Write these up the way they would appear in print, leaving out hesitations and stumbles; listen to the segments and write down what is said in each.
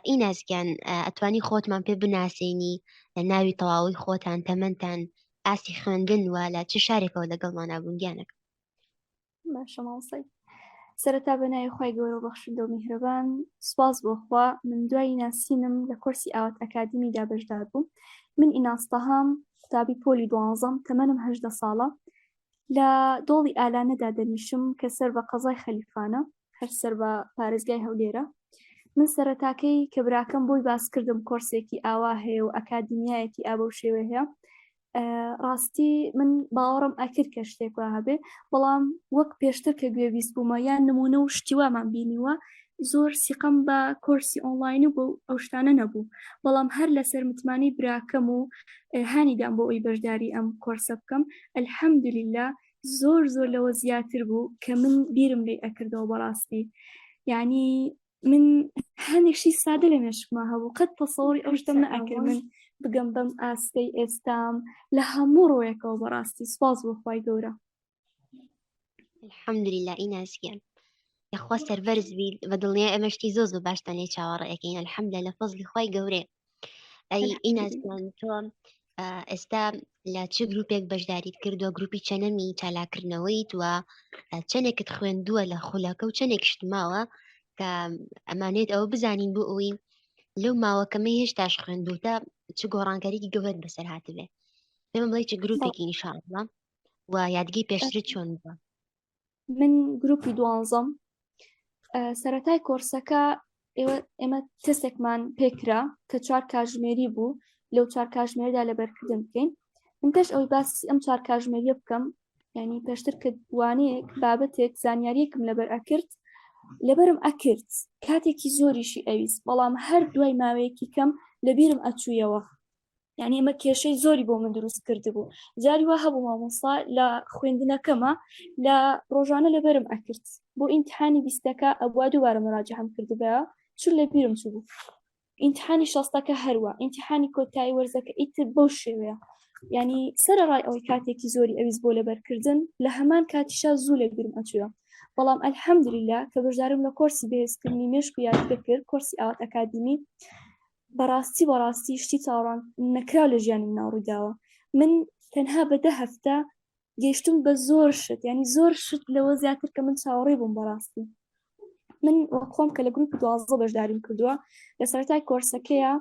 ئیناسگیان ئەتوانی خۆتمان پێ بناسیینی لە ناوی تەواوی خۆتان تەمەندتان ئاسی خوێندن وە لە چه شارێکەوە لەگەڵمان نابوونگیانەکە. باشە ماڵسەی سەرەتا بەنای خی گەورە بەخشندە و میهرەبان سواز بۆخوا من دوای ناسینم لە کورسی ئاوات ئەکادمیدا بەشدار بووم. من ئیناستەهام قوتابی پۆلی 12 تەمەنم 18 ساڵە لە دۆڵی ئالانەدا دەنیشم کە سەر بە قەزای خەلیفانە هەر سەر بە پارێزگای هەولێرە. من سەرەتاکەی کە براکەم بۆی باس کردم کۆرسێکی ئاوا هەیە و ئەکادمیایەتی ئابە و شێوە هەیە. ڕاستی من باوەڕم ئەکرد کە شتێک وا هەبێ، بەڵام وەک پێشتر کە گوێویست بوومە یان نمونە و شتیوامان بینیوە زۆر سیقم بە کۆرسی ئۆنلاین و بۆ ئەو شتانە نەبوو، بەڵام هەر لەسەر متمانی براکەم و هانیدام بۆ ئەوی بەشداری ئەم کۆرسە بکەم ئەلحەمدولیلا زۆر زۆر لەوە زیاتر بوو کە من بیرم لێ ئەکردەوە بەڕاستی. یعنی من هەنێشی سادە لە مێشکما هەبوو قەت تەسەوری ئەو شتم نەئەکرد من بگەم بەم ئاستەی ئێستام لە هەموو ڕۆیەکەوە بەڕاستی سپاس بۆ خوای گەورە. الحەمدولیلا ئیناسگیان یخوا سەربەرز بی بە دڵنیا ئەمەشتی زۆ زۆر باشتان لێ چاوەڕێەکەین الحەمدە لە فەزلی خوای گەورێ. ئەی ئیناسگیان تۆ ئێستا لە چ گروپێک بەشداریت کردووە؟ گروپی چەنەمی چالاکردنەوەیت وە چەندێکت خوێندووە لە خولەکە و چەندێک شتماوە کە ئەمانێت ئەوە بزانین بۆ ئەوی لەو ماوەکەمەی هێشتاش خوێندوتە چ گۆڕانکاریی گەورەت بەسەر هاتبێ. پێمە بڵێ چ گروپێکی ئینشاءالله و یادگی پێشترت چۆن بووە؟ من گروپی 12 سەرەتای کۆرسەکە ئێمە تستێکمان پێکرا کە 4 کاتژمێری بوو، لەو 4 کاتژمێردا لەبەرکردن بکەین. من پێش ئەوی باسی ئەم 4 کاتژمێریە بکەم، یعنی پێشتر کە وانەیەک بابەتێک زانیاریەکم لەبەر ئەکرد لەبەرم ئەکرد کاتێکی زۆریشی ئەویست، بەڵام هەر دوای ماوەیەکی کەم لەبیرم ئەچوویەوە. یعنی ئەمە کێشەی زۆری بۆ من دروست کرد بوو. جاری وا هەبوو مامۆستا لە خوێندنەکەمە لە ڕۆژانە لەبەرم ئەکرد بۆ ئیمتحانی 20ەکە ئەبوا دووبارە مراجعەم کردبەوە چون لەبیرم چوو بوو. ئیمتحانی 60ەکە هەروە، ئیمتحانی کۆتایی وەرزەکە ئیتر بەو شێوەیە. یعنی سەرەڕای ئەوەی کاتێکی زۆری ئەویست بۆ لەبەرکردن لە هەمان کاتیشا زوو لەبیرم ئەچووە. بەڵام ئەلحەمدولیلا کە بەشدارم لە کۆرسی بەهێزکردنی مێشک و یادگە کرد، کۆرسی ئاوات ئەکادمی، بەڕاستی شتی چاوەڕوان نەکرا لە ژیانم ناڕوویداوە. من تەنها بە 10 هەفتە گەیشتم بە زۆر شت، یعنی زۆر شت لەوە زیاتر کە من چاوەڕێ بووم بەڕاستی. من وەخۆم کە لە گروپی 12 بەشداریم کردووە لە سەرەتای کۆرسەکەیە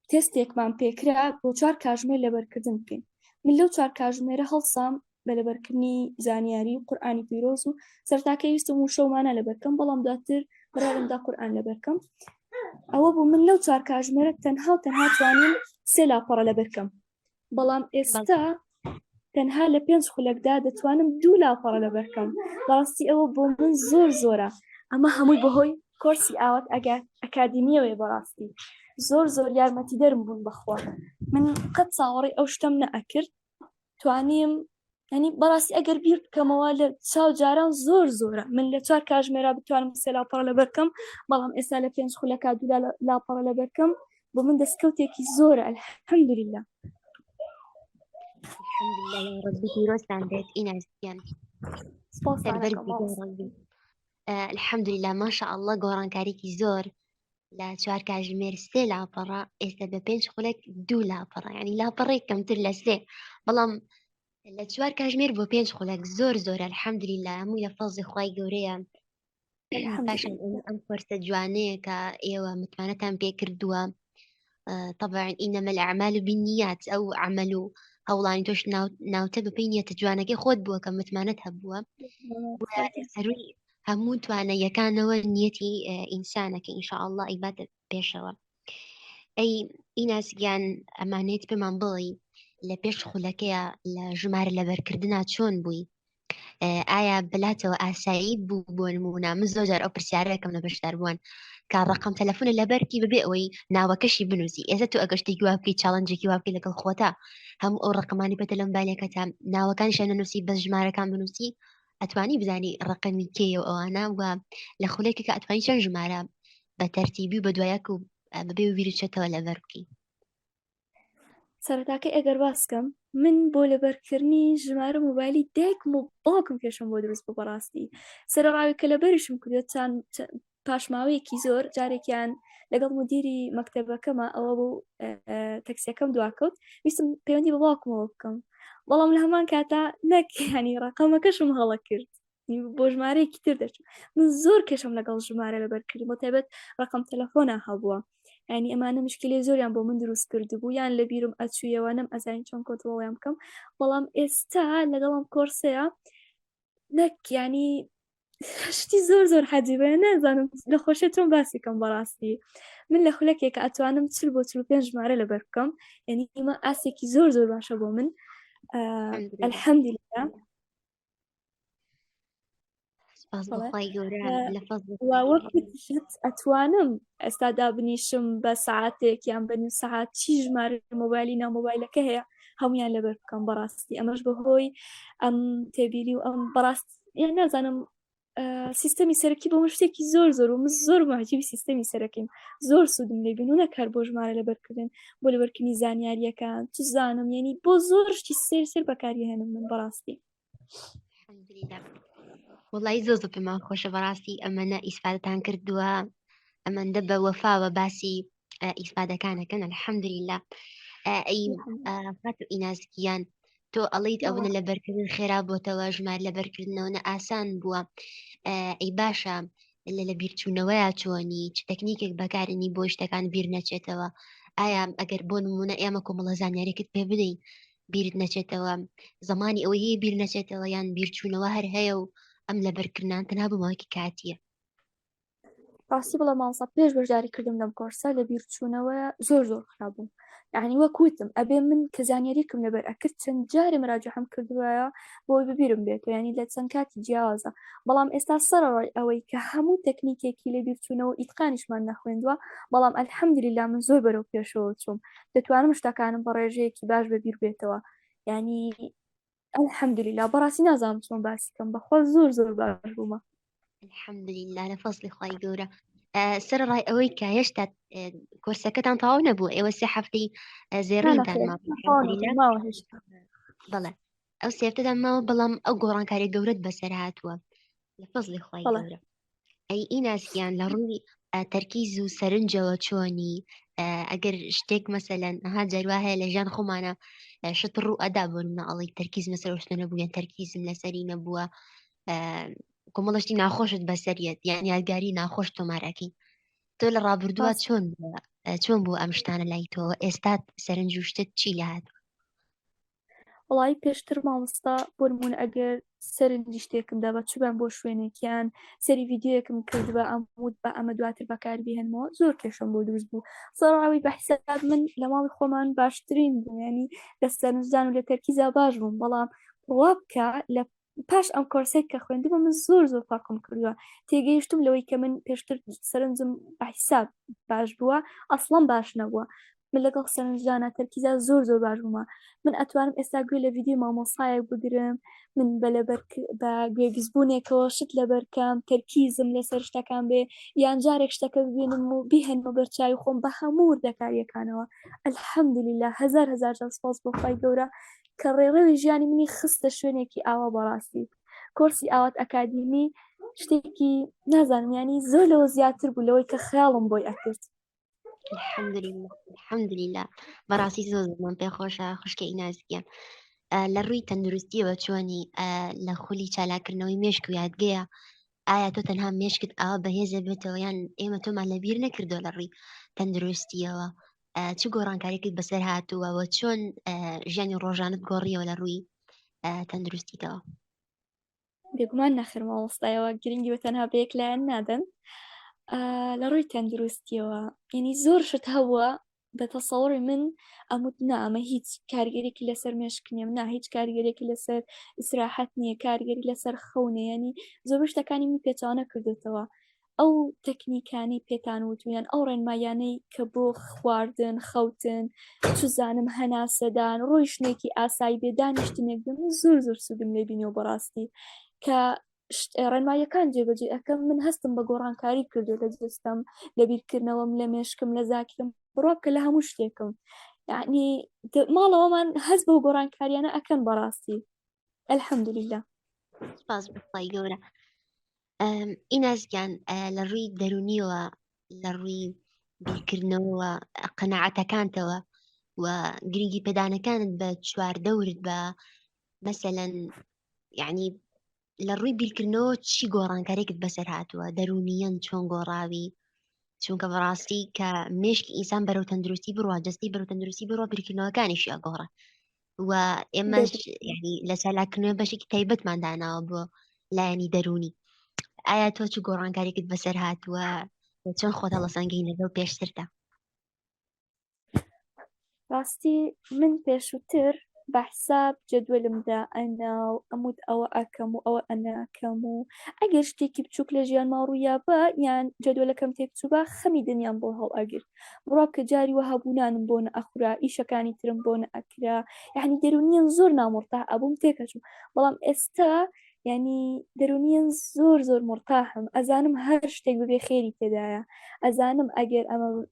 تێستێکمان پێکرا بۆ 4 کاتژمێر لەبەرکردن بکەین. من لەو 4 کاتژمێرە هەڵسام بە لەبەرکردنی زانیاری و قورئانی پیرۆز و سەرەتاکە ویستم و شەومانە لەبەرکەم، بەڵام دواتر قرارمدا قورئان لەبەرکەم. ئەوە بوو من لەو 4 کاتژمێرە تەنها توانیم 3 لاپەڕە لەبەرکەم، بەڵام ئێستا تەنها لە 5 خولەکدا دەتوانم 2 لاپەڕە لەبەرکەم. بەڕاستی ئەوە بۆ من زۆر زۆرە. ئەمە هەمووی بەهۆی کۆرسی ئاوات ئەکادمیەوەیە. بەڕاستی زۆر یارمەتی دەرم بوون بەخوا. من قەت چاوەڕێی ئەو شتم نەئەکرد توانیم، ینی بەڕاستی ئەگەر بیر بکەمەوە لە چاو جاران زۆرە. من لە 4 کاتژمێرە بتوانم 3 لاپەڕە لەبەرکەم، بەڵام ئێستا لە 5 خولەکە 2 لاپەڕە لەبەرکەم بۆ من دەستکەوتێکی زۆرە. ئەلحەمدولیلا. الحەمدولیلا یا ڕەبی پیرۆزتان بێت ئیناسگیان. الحەمدولیلا ماشەئەڵڵا گۆڕانکاریکی زۆر لە 4 کاتژمێر 3 لاپەڕە، ئێستا بە 5 خولەک 2 لاپەڕە، ینی لاپەڕێک کەمتر لە 3، بەڵام لە 4 کاتژمێر بۆ 5 خولەک زۆر الحەمدولیلا هەمووی لە فەزلی خوای گەورەیە. پاشان ئەم کۆرسە جوانەیە کە ئێوە متمانەتان پێ کردووە. طبعا إنما الأعمال بالنيات أو عملوا هەوڵانی تۆش ناوتە بپەی نیەتە جوانەکەی خۆت بووە کە متمانەت هەبووە سەروی هەموو تواناییەکانەوە نیەتی ئینسانەکە ئینشاءالله ئیباتە پێشەوە. ئەی ئیناسگیان ئەمانێت پێمان بڵێ لە پێش خولەکەیە لە ژمارە لەبەرکردنا چۆن بووی؟ ئایا بلاتەوە ئاسایی بوو؟ بۆ نمونە من زۆر جار ئەو پرسیارەکەم لە بەشدار بوون کە ڕقم تەلەفۆنە لەبەرکی ببێ ئەوەی ناوەکەشی بنووسی. ئێستا تو ئەگەشتێکی وا بکەی چاڵنجێکی وا بکەی لەگەڵ خۆتا هەموو ئەو ڕقمانی بەتە لەم بالێکەتە ناوەکانیشیان نەنووسی بەس ژمارەکان بنووسی، ئەتوانی بزانی ڕقمی کێیە و ئەوانە وە لە خولێکی کە ئەتوانی چەند ژمارە بە تەرتیبی و بە دوایەک و بەبێ و بیرچێتەوە لەبەر بکەی. سەرەتاکەی ئەگەر باسکەم من بۆ لەبەرکردنی ژمارە مۆبایلی دایکم و باوکم کێشم بۆ دروست بوو. بەڕاستی سەرڕاوی کە لەبەریشم کردوێت پاشماوەیەکی زۆر جارێکیان لەگەڵ مدیری مەکتەبەکەمە ئەوە بوو تەکسیەکەم دواکەوت ویستم پەیوەندی بە باوکمەوە بکەم بەڵام لە هەمان کاتا نەک ینی ڕقەمەکەشم هەڵە کرد بۆ ژمارەیەکی تر دەچوو من زۆر کێشم لەگەڵ ژمارە لەبەرکردی بۆ تایبەت ڕقم تەلەفۆنە هەبووە ینی ئەمانە مشکلێ زۆریان بۆ من دروست کردبوو یان لە بیرم ئەچوویەوە نەم ئەزانین چۆن کۆنتڕۆڵیان بکەم بەڵام ئێستا لەگەڵم کۆرسەیە نەک ینی شتی زۆر زۆر حەجیبە نازانم لە خۆشێت چۆن باسی کەم بەڕاستی من لە خولەکێکە ئەتوانم 45 ژمارە لەبەر بکەم ینی ئمە ئاسێکی زۆر زۆر باشە بۆ من ئەلحەمدولillah سپاس بەخوای گەورە لە فەزڵ وەکوتشت ئەتوانم ئێستا دابنیشم بە ساعاتێک یان بە نیم ساعات چی ژمارە مۆبایلی نامۆبایلەکە هەیە هەمویان لەبەر بکەم بەڕاستی ئەمەش بەهۆی ئەم تێبیری و ئەم بەڕاست یان نازانم سیستەمی سەرەکی بۆ من شتێکی زۆر زۆر و من زۆر ماجیبی سیستەمی سەرەکیم زۆر سوودم لێبین و نەکار بۆ ژمارە لەبەرکردن بۆ لەبەرکردنی زانیاریەکان چ زانم یعنی بۆ زۆر شتی سێر بەکاری هێنم من بەڕاستی وڵی زۆ زۆ پێمان خۆشە بەڕاستی ئەمەنە ئیسفادەتان کردووە ئەمەندە بە وەفاوە باسی ئیسفادەکانەکەن الحەمدولillah ئەی فات و ئینازکیان تۆ ئەڵیت ئەوەنە لەبەرکردن خێرا بۆتەوە ژمار لەبەرکردنەوەنە ئاسان بووە ئەی باشە لە بیرچوونەوەیە چۆنی چ تەکنیکێک بەکارنی بۆ شتەکان بیر نەچێتەوە ئایا ئەگەر بۆ نمونە ئێمە کۆمەڵە زانیاریەکەت پێ بدەین بیرت نەچێتەوە زمانی ئەوەی هەیە بیر نەچێتەوە یان بیرچوونەوە هەر هەیە و ئەم لەبەرکردان تەنها بماوەیەکی کاتیە ڕاستی بڵە ماڵسە پێش بەشداری کردم لەم کۆرسە لە بیرچوونەوە زۆر زۆر خراپبووم یعنی وەکوتم ئەبێ من کە زانیاریکم لەبەر ئەکرد چەند جارێ مراجعەم کردووایە بۆی ببیرم بێت ینی لە چەند کاتی جیاوازە بەڵام ئێستا سەرەڕای ئەوەی کە هەموو تەکنیکێکی لە بیرچوونەوە ئیتقانیشمان نەخوێندووە بەڵام ئەلحەمدولillah من زۆر بەرەو پێشەوە چووم دەتوانم شتەکانم بە ڕێژەیەکی باش بەبیر بێتەوە ینی ئەلحەمدولillah بەڕاستی نازانم چۆن باسی بکەم بەخوا زۆر زۆر باش بوومە الحەمدولillah لە فەزلی خوای گەورە سەرڕای ئەوەی کە هێشتا کۆرسەکەتان تەواو نەبوو ئێوە سێ هەفتەی زێڕینتان ماوە هێشتا بەڵێ ئەو سێفتەدان ماوە بەڵام ئەو گۆڕانکاری گەورەت بەسەر هاتووە لە فەزلی خوای گەورە ئەی ئیناسیان لە ڕووی تەرکیز و سەرنجەوە چۆنی ئەگەر شتێک مەسەلەن ئەها جەروا هەیە لە ژیان خۆمانە شت ڕوو ئەدا بۆ نەڵی تەرکیز مەسەر شتە نەبوو یان تەرکیزم لەسەری نەبووە کۆمەڵشتی ناخۆشت بەسەریەت یان یادگاری ناخۆش تۆمارەکەی تۆ لە ڕابردووە چۆن بوو ئەم شتانە لای تۆ ئێستات سەرنج و شتت چی لە هات وڵی پێشتر مامۆستا بۆ نمونە ئەگەر سەرنجی شتێکم دا بە چوبان بۆ شوێنێکیان سەری ڤیددیوەکەم کرد بە ئەمود بە ئەمە دواتر بەکاری هێنمەوە زۆر کێشم بۆ دروست بوو سەڕاوی بە حساب من لە ماڵی خۆمان باشترین بوو ینی لە سەرنجدان و لە تەرکیزا باش بووم بەڵام ڕوا بکە لە پاش ئەم کۆرسێک کە خوێندبوو من زۆر زۆر فەرقم کردووە تێگەیشتم لەوەی کە من پێشتر سەرنجم بە حساب باش بووە ئەسڵەم باش نەبووە من لەگەڵ سەرنجدانە تەرکیزا زۆر زۆر باش بوومە من ئەتوانم ئێستا گوێ لە ڤیددیو مامۆسایەک بگرم من بە گوێبیزبوونێکەوە شت لەبەرکەم تەرکیزم لەسەر شتەکان بێ یان جارێک شتەکە ببینم و بیهێنمە بەرچاوی خۆم بە هەموو وردەکاریەکانەوە ئەلحەمدولillah هەزار جار سپاس بۆ خوای گەورە کە ڕێڕەوی ژیانی منی خستە شوێنێکی ئاوا بەڕاستی کۆرسی ئاوات ئەکادیمی شتێکی نازانم ینی زۆر لەوە زیاتر بوو لەوەی کە خەیاڵم بۆی ئەکرد الحەمدولillah بەڕاستی زۆر زمان پێ خۆشە خوشکە ئینازگیان لە ڕووی تەندروستیەوە چۆنی لە خولی چالاکردنەوەی مێشک و یادگەیە ئایا تۆ تەنها مێشکت ئاوا بەهێزە بێتەوە یان ئێمە تۆمان لەبیر نەکردو لە ڕووی تەندروستیەوە چ گۆڕانکاریەکەت بەسەر هاتووەوە چۆن ژیانی ڕۆژانت گۆڕیەوە لە ڕووی تەندروستیتەوە بێگومان نەخرمەوە وەستایەوە گرنگی بە تەنها بەیەک لایەن نادەن لە ڕووی تەندروستیەوە ینی زۆر شت هەوە بە تەسەوڕی من ئەموت ئەمە هیچ کارگەرێکی لەسەر مێشک نییە نا هیچ کارگەرێکی لەسەر ئیسراحەت نییە کارگەری لەسەر خەونێ ینی زۆر شتەکانی من پێچوانە کردوێتەوە ئەو تەکنیکانی پێتان وتویان ئەو ڕێنمایانەی کە بۆ خواردن خەوتن چزانم هەناسەدان ڕۆی شتێکی ئاسایی بێ دانیشتنێک بم زۆر زۆر سودم لێبینەوە بەڕاستی کە ڕێنمایەکان جێبەجێ ئەەکەم من هەستم بە گۆڕانکاری کردو لە جستم لە بیرکردنەوەم لە مێشکم لە زاکرم بڕۆکە لە هەموو شتێکم یعنی ماڵەوەمان هەست بە گۆڕانکاریانە ئەەکەن بەڕاستی ئەلحەمدولillah سپاس بخوای گەورە ئیناسگیان لە ڕووی دەرونیەوە لە ڕووی بیرکردنەوە قەنەعەتەکانتەوە و گرنگی پێدانەکانت بە چواردەورت بە مەسەلەن یعنی لە ڕووی بیرکردنەوە چی گۆڕانکارێکت بەسەر هاتووە دەرونیەن چۆن گۆڕاوی چونکە بەڕاستی کە مێشکی ئینسان بەرەو تەندروستی بڕوا جستی بەرەو تەندروستی بڕوا بیرکردنەوەکانیشی ئەگۆڕە و ئێمەش بێت یعنی لە چالاکردنەوە بەشێکی تایبەتمان داناوە بۆ لایەنی دەرونی ئایا تۆ چ گۆڕانکاریکت بەسەر هاتووە چۆن خۆتە لەسەنگەی لەگەڵ پێشتردا ڕاستی من پێشووتر بە حساب جدولمدا ئەناو ئەمود ئەوە ئەکەم و ئەوە ئەناکەم و ئەگەر شتێکی بچووک لە ژیان ماڕوویا بە یان جدولەکەم تێکچوو بە خەمی دنیام بۆ هەڵ ئەگر بڕاب کە جاری وە هەبوونانم بۆ نەئەخورا ئیشەکانی ترم بۆ نەئەکرا یعنی دەرونیان زۆر نامۆرتاح ئەبووم تێکەچوو بەڵام ئێستا ینی دەرونیان زۆر مرتاحم ئەزانم هەر شتێک ببێ خێری تێدایە ئەزانم ئەگەر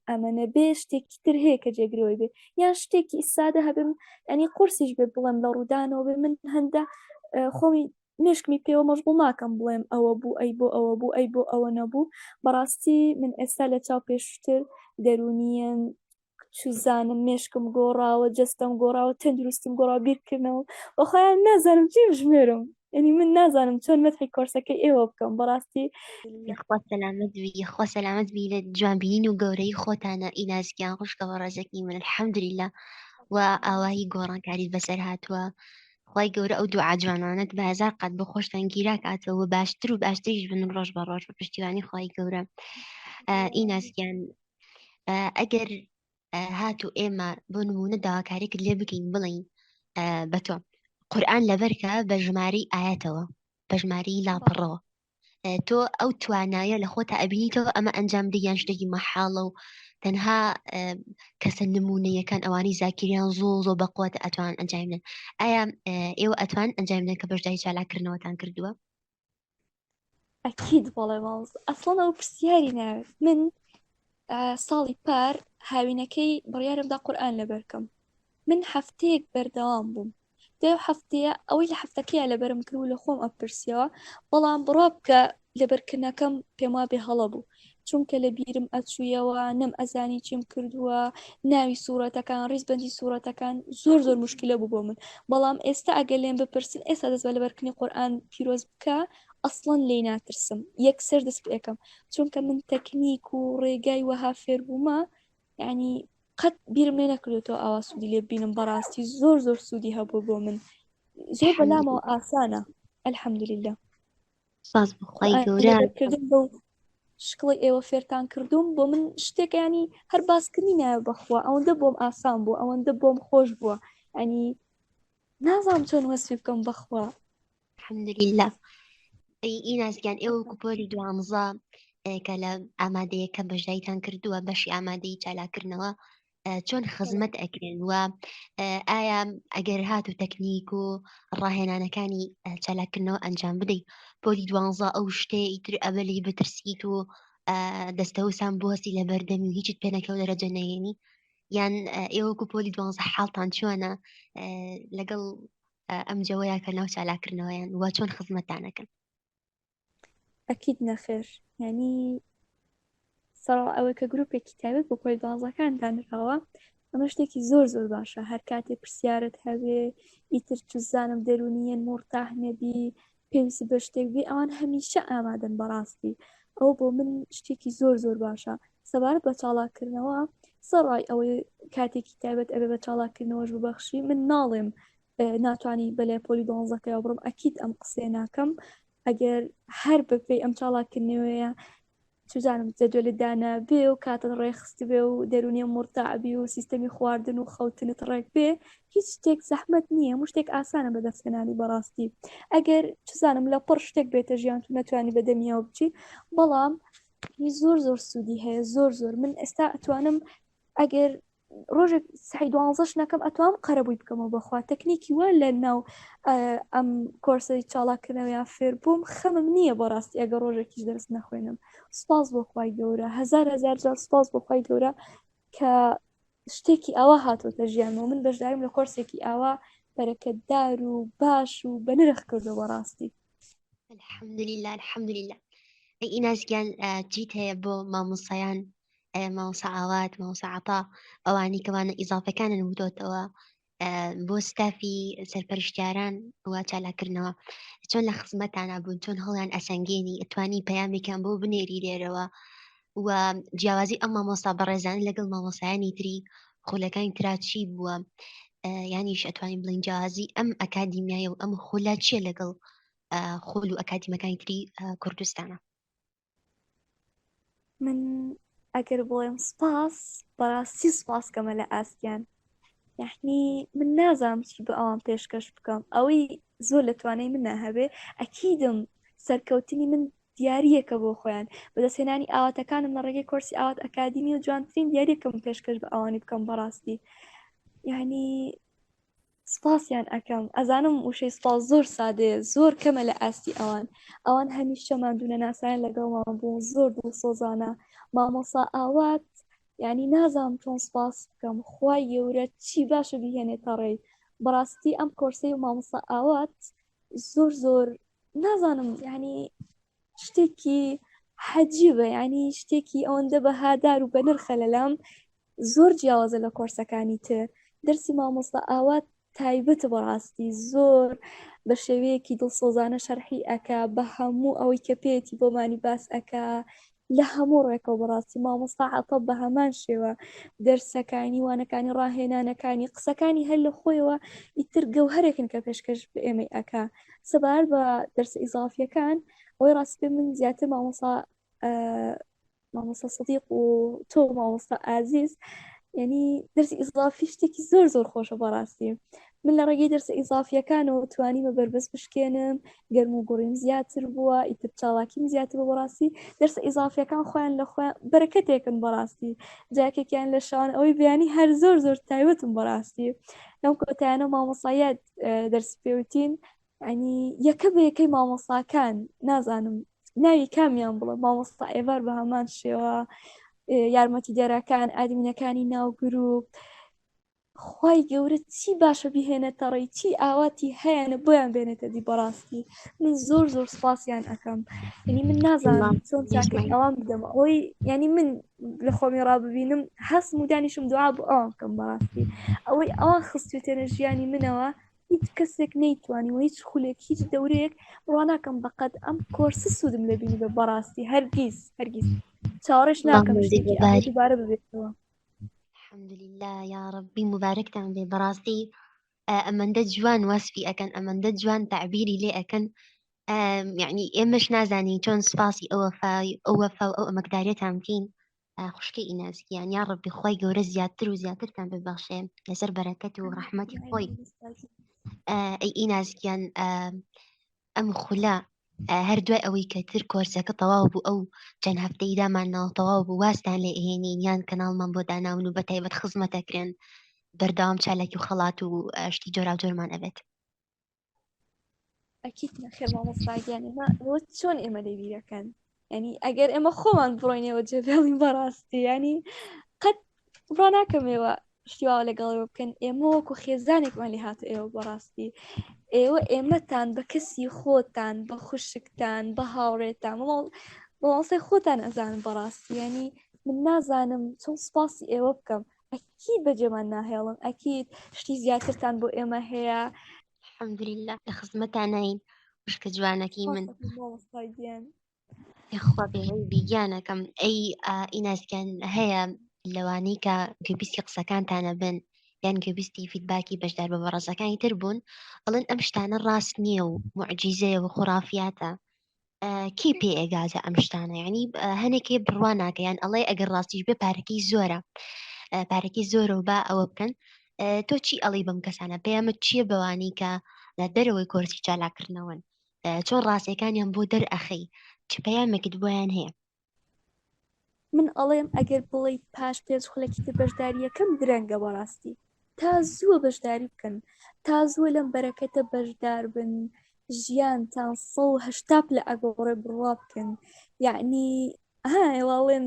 ئەمەنە بێ شتێکی تر هەیە کە جێگرەوەی بێ یان شتێکی ئیسادە هەبم ئەنی قورسیش بێ بڵێم لە ڕوودانەوە بێ من هەندە خۆمی مشکمی پێوە مەشغوڵ ناکەم بڵێم ئەوە بوو ئەی بۆ ئەوە بوو ئەی بۆ ئەوە نەبوو بەڕاستی من ئێستا لە چاو پێشتر دەرونیەن چزانم مێشکم گۆڕاوە جستم گۆڕاوە تەندروستم گۆڕاوە بیرکردنەوە بەخۆیان نازانم چی بژمێرم ینی من نازانم چۆن مەتحی کۆرسەکەی ئێوە بکەم بەڕاستی خوا سەلامت بی خوا سەلامت بی لە جوانبیین و گەورەی خۆتانە ئیناسگیان خوشکەوە ڕێزەکی من الحەمدولله و ئاوایی گۆڕانکاریت بەسەر هاتووە خی گەورە ئەو دوعا جوانانت بە هزار قەت بۆ خۆشتان گیراک ئاتەوە باشتر و باشتریش بن ڕۆژ بە ڕۆژ بە پشتیوانی خی گەورە ئیناسگیان ئەگەر هاتو ئێمە بۆ نمونە داواکاریکرد لێ بکەین بڵین بە تۆ قورئان لەبەرکە بە ژمارەی ئاەتەوە بە ژمارەی لاپەڕەوە تۆ ئەو توانایە لە خۆتا ئەبینیتەوە ئەمە ئەنجام دەیان شتێکی مەحاڵە و تەنها کەسە نمونەیەکان ئەوانی زاکریان زۆ بەقوت ئەتوان ئەنجامن ئایا ئێوە ئەتوان ئەنجامدەن کە بەشداری چالاکردنەوەتان کردووە ئەکید بەڵێ ماڵ ئەسڵان ئەو پرسیاری ناوێت من ساڵی پار هاوینەکەی بڕیارمدا قورئان لەبەرکەم من هەفتەیەک بەردەوام بووم دێو هەفتەیە ئەوەی لە هەفتەکەی لەبەرم کرد و لە خۆم ئەپرسیەوە بەڵام بڕوا بکە لەبەرکردنەکەم پێم وا بێ هەڵە بوو چونکە لە بیرم ئەچوویەوە نەم ئەزانی چیم کردووە ناوی سوورەتەکان ڕیزبەندی سوورەتەکان زۆر مشکلە بوو بۆ من بەڵام ئێستا ئەگەر لێم بپرسن ئێستا دەست بە لەبەرکردنی قورئان پیرۆز بکە ئەسڵەن لێی ناترسم یەکسەر دەست پێکەم چونکە من تەکنیک و ڕێگای وەها فێر بوومە یعنی قەت بیرم لێ نەکردێتەوە ئاوا سوودی لێ بینم بەڕاستی زۆر سوودی هەبوو بۆ من زۆر بەلامەوە ئاسانە ئەلحەمدولله ساز بخوای گەورە لەبەرکردن بەو شکڵی ئێوە فێرتان کردوم بۆ من شتێک ینی هەر باسکردنی نایە بەخوا ئەوەندە بۆم ئاسان بوو ئەوەندە بۆم خۆش بووە ینی نازانم چۆن وەسفی بکەم بەخوا الحەمدولله ئیناسگیان ئێوە کوپۆلی دوانزە کە لە ئامادەیەکە بەشداریتان کردووە بەشی ئامادەی چالاکردنەوە چۆن خزمەت ئەکرێن و ئایا ئەگەر هات و تەکنیک و ڕاهێنانەکانی چالاکردنەوە ئەنجام بدەیت پۆلی دوانزە ئەو شتەیە ئیتر ئەبەلی بترسیت و دەستەوسان بۆستی لە بەردەمی و هیچت پێنەکەو دەرەجە نەیەنی یان ئێوەکو پۆلی دوانزە حاڵتان چۆنە لەگەڵ ئەم جەوەیە کە ناو چالاکردنەوەیان وە چۆن خزمەتانەکەن ئەکید نەخێر ینی سەڕ ئەوەی کە گرروپێکی تایبێت بۆ پۆلی دوانزەکان دانراوە ئەمە شتێکی زۆر باشە هەر کاتێ پرسیارت هەبێ ئیتر چزانم دەرونیەن مرتاح نەبی پێویستی بە شتێک بێ ئەوان هەمیشە ئامادەن بەڕاستی ئەو بۆ من شتێکی زۆر باشە سەبارەت بە چاڵاکردنەوە سەڕای ئەوەی کاتێکی تایبەت ئەبێ بە چاڵاکردنەوەش ببەخشی من ناڵێم ناتوانانی بەلێ پۆلی دۆنزەکەی بڕم ئەکید ئەم قسێ ناکەم ئەگەر هەر بەپێی ئەم چاڵاکردنەوەیە چزانم جەدوێت دانا بێ و کاتت ڕێخست بێ و دەرونیە مرتاعبی و سیستەمی خواردن و خەوتنت ڕێک بێ هیچ شتێک زەحمەت نییە هەموو شتێک ئاسانە بەدەستێنانی بەڕاستی ئەگەر چزانم لە پڕ شتێک بێتە ژیان تو نەتوانی بەدەمیەوە بچی بەڵام زۆر سوودی هەیە زۆر من ئێستا ئەتوانم ئەگەر ڕۆژێک سعی دوانزەش نەکەم ئەتوانم قەرەبووی بکەمەوە بەخوا تەکنیکی وە لە ناو ئەم کۆرسی چاڵاکردنەوەیان فێر بووم خەمم نییە بەڕاستی ئەگەر ڕۆژێکیش دەست نەخوێنم سپاس بۆ خوای گەورە هەزار جار سپاس بۆ خوای گەورە کە شتێکی ئەوە هاتوۆتە ژیانەوە من بەشداریم لە کۆرسێکی ئاوا بەرەکەتدار و باش و بە نرخ کردو بەڕاستی الحەمدولله ئەی ئیناسگیان جیت هەیە بۆ مامۆسایان مامۆسا ئاوات مامۆسا عەتا ئەوانی کەوانە ئیزافەکانن وتۆتەوە بۆ ستافی سەرپەرشتیاران وا چالاکردنەوە چۆن لە خزمەتانە بوون چۆن هەڵیان ئەسەنگێنی ئەتوانی پەیامێکیان بۆ بنێری لێرەوە و جیاوازی ئەم مامۆستا بەڕێزان لەگەڵ مامۆسایانی تری خولەکانی ترا چی بووە یانیش ئەتوانین بڵین جیاوازی ئەم ئەکادیمیایە و ئەم خولە چیە لەگەڵ خۆل و ئەکادیمەکانی تری کوردستانە من ئەگەر بڵێم سپاس بەڕاستی سپاسکەمە لە ئاستیان یعنی من نازانم چی بە ئەوان پێشکەش بکەم ئەوەی زۆر لە توانای من هەبێ ئەکیدم سەرکەوتنی من دیارریەکە بۆ خۆیان بەدەستێنانی ئاواتەکانم لە ڕێگەی کۆرسی ئاوات ئەکادیمی و جوانترین دیارێکم پێشکەش بە ئەوانی بکەم بەڕاستی یعنی سپاسیان ئەەکەم ئەزانم وشەی سپاس زۆر سادەیە زۆر کەمە لە ئاستی ئەوان هەمیشە مادوونە ناسایان لەگەڵمان بوون زۆر دڵسۆزانە مامۆسا ئاوات یعنی نازانم چۆن سپاس بکەم خوای گەورە چی باشە بیهێنێتە ڕێی بەڕاستی ئەم کۆرسەی و مامۆسا ئاوات زۆر زۆر نازانم یعنی شتێکی حەجیبە ینی شتێکی ئەوەندە بەهادار و بە نرخە لەلام زۆر جیاوازە لە کۆرسەکانی تر دەرسی مامۆستا ئاوات تایبەتە بەڕاستی زۆر بە شێوەیەکی دڵسۆزانە شەرحی ئەکا بە هەموو ئەوەی کە پێێتی بۆمانی باس ئەکا لە هەموو ڕێکەوە بەڕاستی مامۆستا عەتە بە هەمان شێوە دەرسەکانی وانەکانی ڕاهێنانەکانی قسەکانی هەر لە خۆیەوە ئیتر گەوهرێکن کە پێشکەش بە ئێمەی ئەکا سەبار بە دەرسە ئیزافیەکان ئەوەی ڕاستی پێ من زیاتر مامۆستا سەدیق و تۆ مامۆستا ئازیز یعنی دەرسی ئیزافی شتێکی زۆر زۆر خۆشە بەڕاستی من لە ڕێگەی دەرسە ئیزافیەکانەوە توانیمە بەربەست بشکێنم گەرم و گوڕیم زیاتر بووە ئیتر چاڵاکیم زیاتر بە بەڕاستی دەرسە ئیزافیەکان خۆیان لە خۆیان بەرەکەتێکن بەڕاستی جاکێکیان لە شان ئەوەی بیانی هەر زۆر زۆر تایبەتم بەڕاستی لەم کۆتایانە مامۆسایەت دەرس پێوتین ینی یەکە بە یەکەی مامۆساکان نازانم ناوی کامیان بڵە مامۆستا ئێوار بە هەمان شێوە یارمەتی دەرەکان ئادمینەکانی ناوگروپ خی گەورە چی باشە بیهێنێتە ڕێی چی ئاواتی هەیەە بۆیان بێنێتە دی بەڕاستی من زۆر زۆر سپاسیان ئەەکەم ینی من نازانم چۆن چاکەی ئەوان بدەم ئەوەی ینی من لە خۆمی ڕاببینم هەست مودانیشم دوعا بۆ ئەوان بکەم بەڕاستی ئەوەی ئەوان خستوێتێنە ژیانی منەوە هیچ کەسێک نەیتوانی و هیچ خولێک هیچ دەورەیەک بڕوا ناکەم بەقەت ئەم کۆرسە سوودم لەبینی بە بەڕاستی هەرگیز هەرگیز چاوەڕێش ناکەم شتێکی ئەوە دووبارە ببێتەوە الحمدلله یا ربی مبارەکتان بێ بەڕاستی ئەمەندە جوان وەسفی ئەەکەن ئەمەندە جوان تعبیری لێ ئەەکەن یعنی ئێمەش نازانی چۆن سپاسی ئەوەفا ئەو ئەمەکدارێتان بکەین خوشکە ئیناسکیان یا ڕبی خۆی گەورە زیاتر و زیاترتان ببەخشێ لەسەر بەرەکەت و ڕەحمەتی خۆی ئەی ئیناسکیان ئەم خولا هەر دوای ئەوەی کە تر کۆرسەکە تەواو بوو ئەو چەند هەفتەی دامانەوە تەواو بوو واستان لێ ئێنین یان کەناڵمان بۆ داناون و بە تایبەت خزمەتەکرێن بەردەوام چالێکی و خەڵات و شتی جۆرا جۆرمان ئەبێت ئەکیت نەخێر مامۆستاگیانێمە ئەوە چۆن ئێمە لێبیرەکەن ینی ئەگەر ئێمە خۆمان بڕۆینەوە جێبێڵین بەڕاستی ینی قەت ڕا ناکەمەوە شتیواوە لەگەڵەوە بکەن ئێمە وەکو خێزانێکمان لێ هاتە ئێوە بەڕاستی ئێوە ئێمەتان بە کەسی خۆتان بە خوشکتان بە هاوڕێتان بەڵاسی خۆتان ئەزانن بەڕاستی ینی من نازانم چۆن سپاسی ئێوە بکەم ئەکیید بەجێمان ناهێڵم ئەکیید شتی زیاترتان بۆ ئێمە هەیە الحمدلله لە خزمەتانین وشکە جوانەکی من مامۆستاگیان یخوا بێژەی بیگیانەکەم ئەی ئیناسکیان هەیە لەوانەی کە گوێبیستی قسەکانتانە بن یان گوێبیستی فیدباکی بەشدار بە بەڕێزەکانی تر بوون ئەڵێن ئەم شتانە ڕاست نییە و معجیزەیە و خوڕافیاتە کی پێ ئێگازە ئەم شتانە یعنی هەنێکێ بڕوان ناکەیان ئەڵێ ئەگەر ڕاستیش بێ پارەکەی زۆرە پارەکەی زۆرە و با ئەوە بکەن تۆ چی ئەڵی بەم کەسانە پێیامە چییە بەوانی کە لە دەرەوەی کۆرسی چالاکردنەوەن چۆن ڕاستیەکانیان بۆ دەرئەخەی چ پەیامێکت بۆیان هەیە من ئەڵێم ئەگەر بڵێ پاش پێش خولێکی تر بەشداریەکەم درەنگە بەڕاستی تا زووە بەشداری بکەن تا زووە لەم بەرەکەتە بەشدار بن ژیانتان 180 لە ئەگۆڕێ بڕوا بکەن یعنی هاواڵێن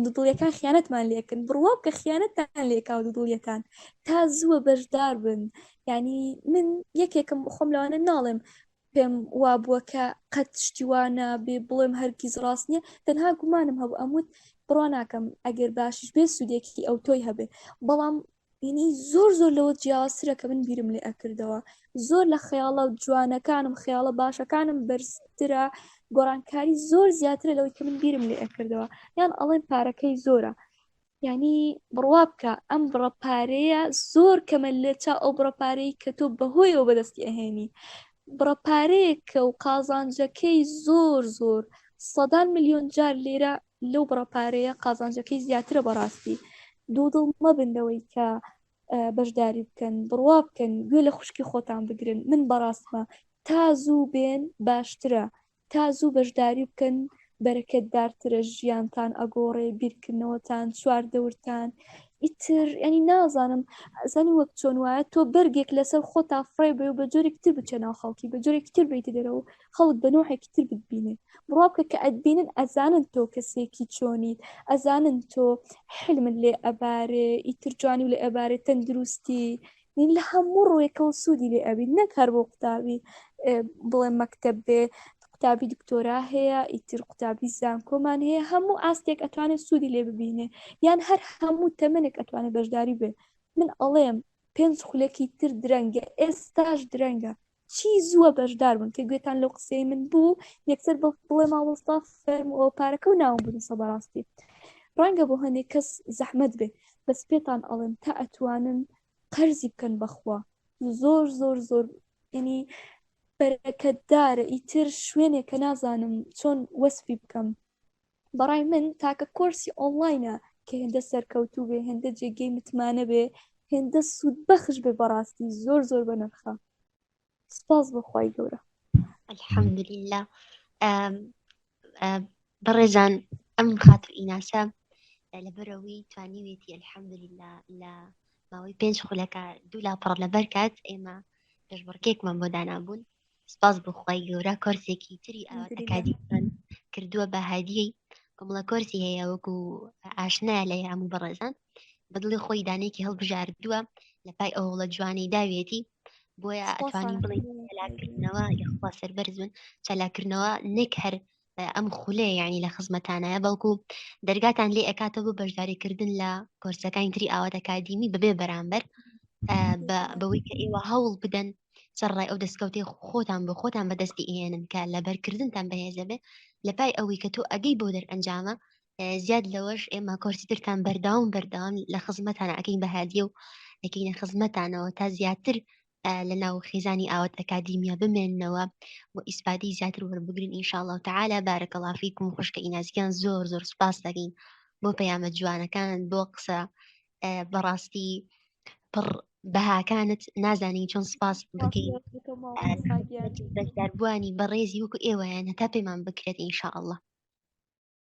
دوودڵیەکان خیانەتمان لێکن بڕوا بکە خیانەتتان لێکا و دوودڵیەکان تا زووە بەشدار بن یعنی من یەکێکم خۆم لەوانە ناڵێم پێم وا بووە کە قەت شتیوانە بێ بڵێم هەرگیز ڕاست نییە تەنها گومانم هەبوو ئەموت بڕوا ناکەم ئەگەر باشیش بێ سوودێکی ئەو تۆی هەبێ بەڵام ینی زۆر لەوە جیاوازترە کە من بیرم لێ ئەکردەوە زۆر لە خەیاڵە جوانەکانم خەیاڵە باشەکانم بەرزترە گۆڕانکاری زۆر زیاترە لەوەی کە من بیرم لێ ئەکردەوە یان ئەڵێن پارەکەی زۆرە یعنی بڕوا بکە ئەم بڕەپارەیە زۆر کەمە لێ چا ئەو بڕەپارەی کە تۆ بەهۆیەوە بەدەستی ئەهێنی بڕەپارەیەکە و قازانجەکەی زۆر سەدان ملیۆن جار لێرە لەو بڕەپارەیە قازانجەکەی زیاترە بەڕاستی دوودڵ مەبندەوەی کە بەشداری بکەن بڕوا بکەن گوێ لە خوشکی خۆتان بگرن من بەڕاستمە تا زوو بێن باشترە تا زوو بەشداری بکەن بەرەکەتدارترە ژیانتان ئەگۆڕێ بیرکردنەوەتان چواردەورتان ئیتر ینی نازانم زانی وەک چۆن وایە تۆ بەرگێک لەسەر خۆتا فڕێ بێ و بە جۆرێک تر بچێ ناو خەڵکی بە جۆرێک تر بیت دەرەوە خەڵک بە نوعێکی تر بتبینێ بڕوا بکە کە ئەتبینن ئەزانن تۆ کەسێکی چۆنیت ئەزانن تۆ حلمت لێ ئەبارێ ئیتر جوانی و لێ ئەبارێ تەندروستی نین لە هەموو ڕوویەکەەوە سوودی لێ ئەبی نەک هەر بۆ قوتابی بڵێ مەکتەب بێ قوتابی دکتۆرا هەیە ئیتر قوتابی زانکۆمان هەیە هەموو ئاستێک ئەتوانێت سوودی لێ ببینێ یان هەر هەموو تەمەنێک ئەتوانێت بەشداری بێ من ئەڵێم پێنج خولێکی تر درەنگە ئێستاش درەنگە چی زووە بەشدار بن کە گوێتان لەو قسەی من بوو یەکسەر بڵێ ماوەستا فەرمەوە پارەکە و ناوم بنووسە بەڕاستی ڕەنگە بۆ هەندێک کەس زەحمەت بێ بەس پێتان ئەڵێم تا ئەتوانن قەرزی بکەن بەخوا زۆر ینی بەرەکەتدارە ئیتر شوێنێک کە نازانم چۆن وەسفی بکەم بەڕای من تاکە کۆرسی ئۆنلاینە کە هێندە سەرکەوتوو بێ هێندە جێگەی متمانە بێ هێندە سوود بەخش بێ بەڕاستی زۆر بە نرخە سپاس بەخوای گەورە الحەمدولله بەڕێزان ئەم خاتر ئیناسە لەبەرەوەی توانیوێتی الحەمدولله لە ماوەی 5 خولەکە 2 لاپەڕ لەبەر کات ئێمە پێشبڕکێکمان بۆ دانابوون سپاس بخوای گەورە کۆرسێکی تری ئەکادیمیان کردووە بە هادیەی کۆمەڵە کۆرسی هەیە وەکو ئاشنایە لە هەموو بەڕێزان بەدڵی خۆی دانێکی هەڵبژاردووە لە پای ئەوڵە جوانەی داوێتی بۆیە ئەتوانی بڵێ چالاکردنەوە یخوا سەربەرز بن چالاکردنەوە نێک هەر ئەم خولێ یعنی لە خزمەتانایە بەڵکو دەرگاتان لێ ئەکاتەوە بۆ بەشداریکردن لە کۆرسەکانی تری ئاوات ئەکادیمی بەبێ بەرامبەر بەوەی کە ئێوە هەوڵ بدەن سەرڕای ئەو دەستکەوتەی خۆتان بۆ خۆتان بەدەستی ئێنن کە لە بەرکردنتان بەهێزە بێ لە پای ئەوەی کە تۆ ئەگەی بۆ دەرئەنجامە زیاد لەوەش ئێمە کۆرسی ترتان بەرداوم لە خزمەتانە ئەکەین بەهادیە و ئەکەینە خزمەتانەوە تا زیاتر لە ناو خێزانی ئاوات ئەکادیمیا بمێننەوە و ئیسپادی زیاتر وەربگرن ئینشاءالله تعالى بارەکەڵڵا فیکم خوشکە ئیناسیان زۆر سپاس دەکەین بۆ پەیامە جوانەکان بۆ قسە بەڕاستی پڕ بەهاکانت نازانی چۆن سپاس بکەین بەشداربوانی بەڕێزی وەکو ئێوەیان هەتا پێمان بکرێت ئینشاءالله